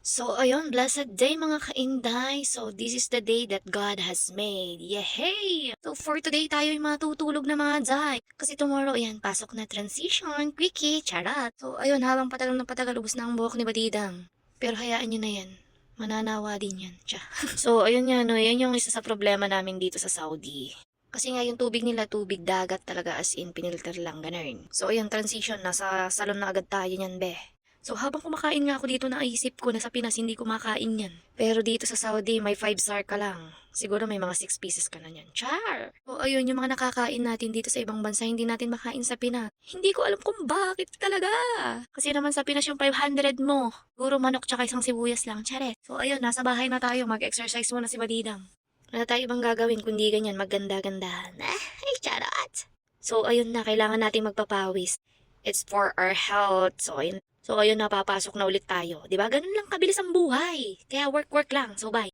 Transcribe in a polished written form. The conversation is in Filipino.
So, ayun, blessed day mga kainday. So, this is the day that God has made. Yehey! So, for today, tayo yung matutulog na mga day. Kasi tomorrow, ayan, pasok na transition, quickie, charat. So, ayun, habang patagal na patagal, ubos na ang buhok ni Badidang. Pero hayaan nyo na yan. Mananawa din yan. Tsa. So, ayun nga, no, yan yung isa sa problema namin dito sa Saudi. Kasi nga yung tubig nila, tubig dagat talaga as in pinilter lang, ganun. So, ayun, transition, nasa salon na agad tayo niyan, be. So habang kumakain nga ako dito naisip ko na sa Pinas hindi kumakain yan. Pero dito sa Saudi may 5 star ka lang. Siguro may mga 6 pieces ka na yan. Char! So ayun yung mga nakakain natin dito sa ibang bansa hindi natin makain sa Pinas. Hindi ko alam kung bakit talaga. Kasi naman sa Pinas yung 500 mo. Siguro manok tsaka isang sibuyas lang. Charet. So ayun nasa bahay na tayo mag-exercise muna si Badidang. Wala tayo ibang gagawin kundi ganyan magganda-gandahan. Ay charot! So ayun na kailangan nating magpapawis. It's for our health. So ayun napapasok na ulit tayo. 'Di ba? Ganun lang kabilis ang buhay. Kaya work lang. So bye.